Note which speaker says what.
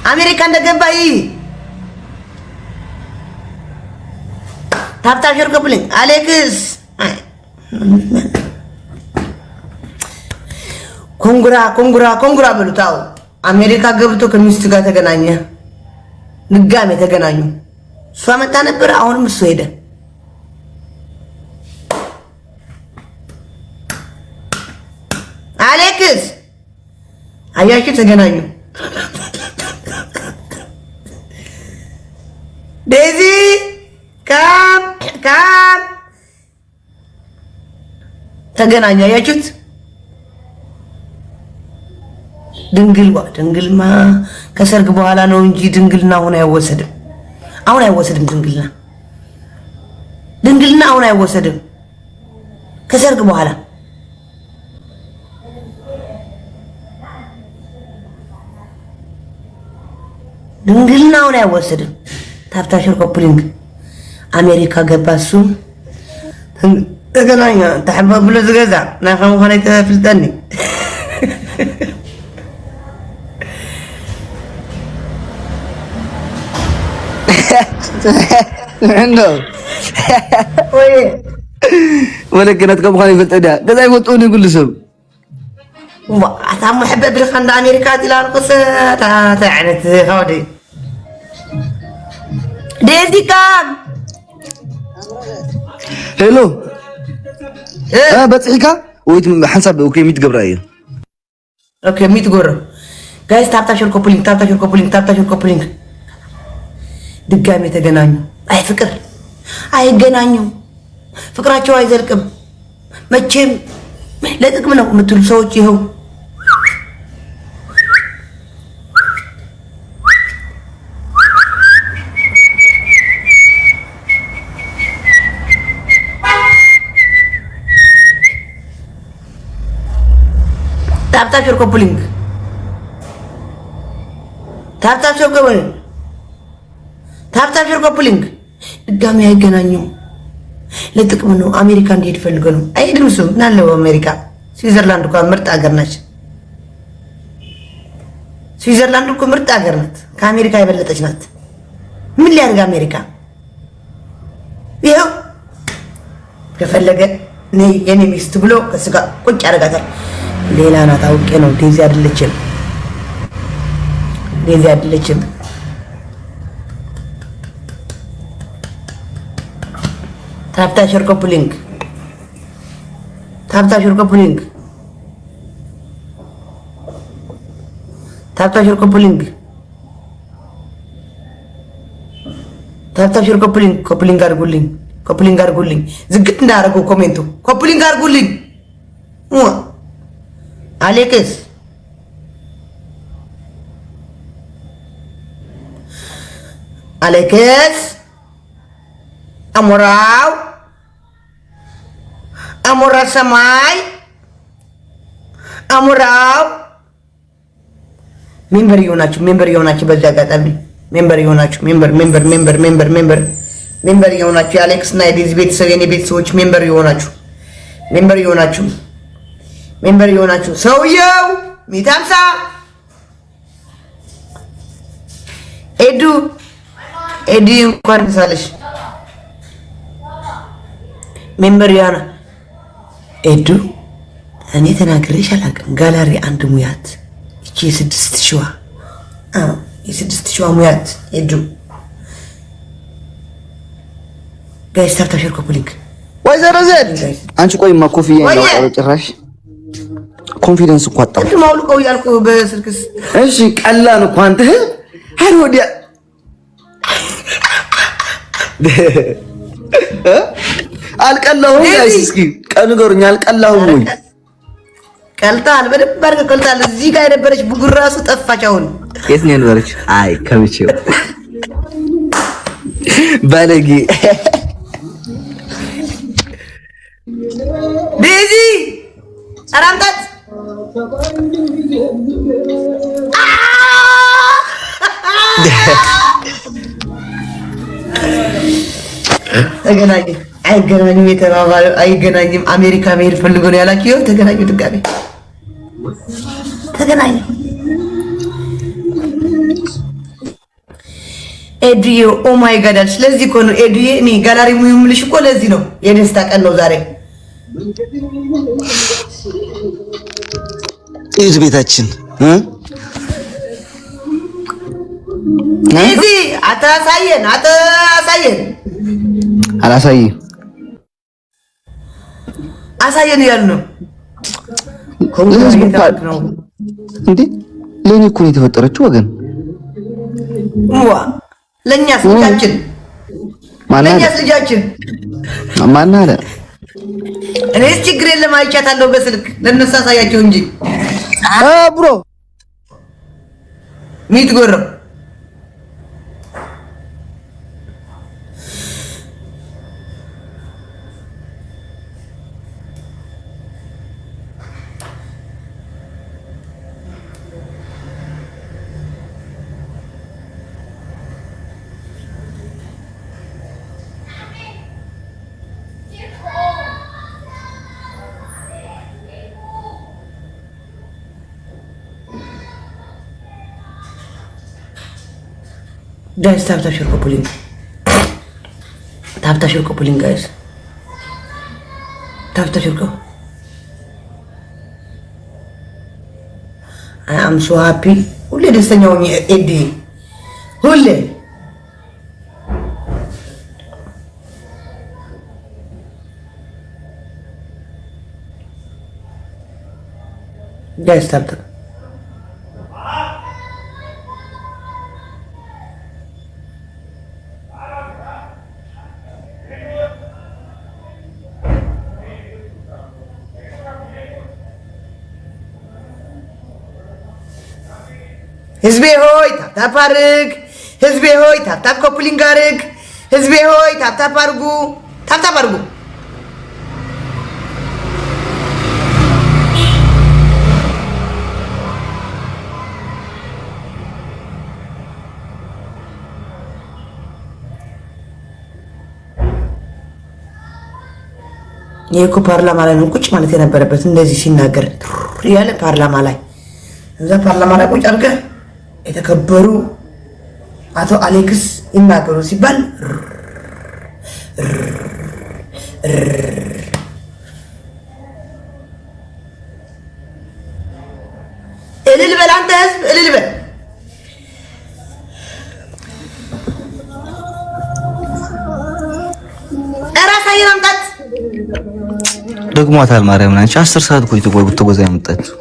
Speaker 1: አሜሪካ እንደገባይ ታብታብ ሼር ኮፕሊንግ አሌክስ ኮንግራ በሉታው አሜሪካ ገብቶ ከሚስቱ ጋር ተገናኘ። ንጋሜ ተገናኙ። እሷ መጣ ነበር፣ አሁንም እሱ ሄደ። አሌክስ አያችሁ ተገናኙ። ዴዚ ካም ተገናኙ። አያችሁት? ድንግልማ ከሰርግ በኋላ ነው እንጂ ድንግልና አሁን አይወሰድም። ድንግልና አሁን አይወሰድም። ከሰርግ በኋላ ድንግልና አሁን አይወሰድም። ታፍታሽር ኮፕሊንግ አሜሪካ ገባ። እሱ ተገናኛ ተሐባብ ብሎ ዝገዛ ናፈም ሆነ ተፍልጠኒ
Speaker 2: عندو ولكنتكم خلي في الأداء كذا يفوتون يقول لسم
Speaker 1: أتعمل حبة بالخند أمريكا تلا القصة تعنت هودي ديزي كام
Speaker 2: هلو بتصحيكا ويت حنسب اوكي 100 قبرايه
Speaker 1: اوكي 100 قرة جايز تابتا شور كوبلينج ድጋሜ ተገናኙ። አይ ፍቅር አይገናኙም። ፍቅራቸው አይዘልቅም መቼም። ለጥቅም ነው የምትሉ ሰዎች ይኸው ታብታችሁ ኮፕሊንግ ታብታችሁ ኮፕሊንግ ድጋሜ አይገናኙም። ለጥቅም ነው። አሜሪካ እንዲሄድ ፈልገው ነው። አይሄድም። እሱ ናለው አሜሪካ ስዊዘርላንድ እኮ ምርጥ ሀገር ናት። ስዊዘርላንድ እኮ ምርጥ ሀገር ናት። ከአሜሪካ የበለጠች ናት። ምን ሊያደርግ አሜሪካ? ይኸው ከፈለገ ነይ የኔ ሚስት ብሎ ከሱ ጋር ቁጭ ያደርጋታል። ሌላ ናት። አውቄ ነው። ዴዚ አይደለችም። ታብታሽር ኮፕሊንግ ታብታሽር ኮፕሊንግ አድርጉልኝ። ዝግት እንዳደረገው ኮሜንቱ ኮፕሊንግ አድርጉልኝ። አሌክስ አሞራ ሰማይ አሞራው ሜምበር የሆናችሁ በዚህ አጋጣሚ ሜምበር የሆናችሁ የአሌክስ እና የዴዚ ቤተሰብ የኔ ቤተሰቦች ሜምበር የሆናችሁ ሰውየው ሚታምሳ ኤዱ እንኳን ሳለሽ ሜምበር ያና ኤዱ እኔ ተናግሬሽ አላውቅም። ጋላሪ አንድ ሙያት እቺ የስድስት ሺዋ ሙያት ኤዱ ጋይስ ታብታሽር ኮፕሊንግ
Speaker 2: ወይዘሮ ዘድ አንቺ ቆይማ ኮፍያ ነው ጭራሽ ኮንፊደንስ እኮ አጣው
Speaker 1: እንት ማውልቀው ያልኩ በስልክስ
Speaker 2: እሺ ቀላል እኮ አንተ ወዲያ አልቀላሁም ጋይስ እስኪ ንገሩኝ። አልቀላሁም ወይ?
Speaker 1: ቀልታል። በደንብ አድርገህ ቀልታል። እዚህ ጋር የነበረች ብጉር ራሱ ጠፋች። አሁን
Speaker 2: የት ነው የነበረች? አይ ከምቼው ባለጌ
Speaker 1: ዴዚ አራምጣት ተገናኘ። አይገናኝም የተባባለው አይገናኝም። አሜሪካ መሄድ ፈልጎ ነው ያላችሁ። ይኸው ተገናኙ። ድጋሜ ተገናኙ። ኤዱዬ ኦ ማይ ጋድ አልሽ። ለዚህ እኮ ነው ኤዱዬ እኔ ጋላሪ ሙዩ የምልሽ እኮ ለዚህ ነው። የደስታ ቀን ነው ዛሬ።
Speaker 2: እዚህ ቤታችን
Speaker 1: እዚህ አታሳየን አሳየን እያሉ ነው
Speaker 2: እንዴ። ለኔ እኮ ነው የተፈጠረችው ወገን።
Speaker 1: ለኛስ ልጃችን
Speaker 2: ማን አለ?
Speaker 1: እኔስ ችግር የለም አይቻታለሁ በስልክ ለነሱ አሳያቸው እንጂ
Speaker 2: ብሮ
Speaker 1: ሚት ጎረው guys, tap share coupling. Tap share coupling, guys. Tap share co. I am so happy. Hulle destanya wongi Eddie. Hulle. Guys, tap. ህዝቤ ሆይ ታፕታፕ አድርግ። ህዝቤ ሆይ ታፕታፕ ኮፕሊንግ አድርግ። ህዝቤ ሆይ ታፕታፕ አድርጉ። ታፕታፕ አድርጉ። ይሄ እኮ ፓርላማ ላይ ነው ቁጭ ማለት የነበረበት እንደዚህ ሲናገር ያለ ፓርላማ ላይ እዛ ፓርላማ ላይ ቁጭ አድርገህ የተከበሩ አቶ አሌክስ ይናገሩ ሲባል እልል በል አንተ ህዝብ እልል በል።
Speaker 2: ደግሟታል ማርያምን። አንቺ 10 ሰዓት ቆይቶ ተጎዛ ያመጣችው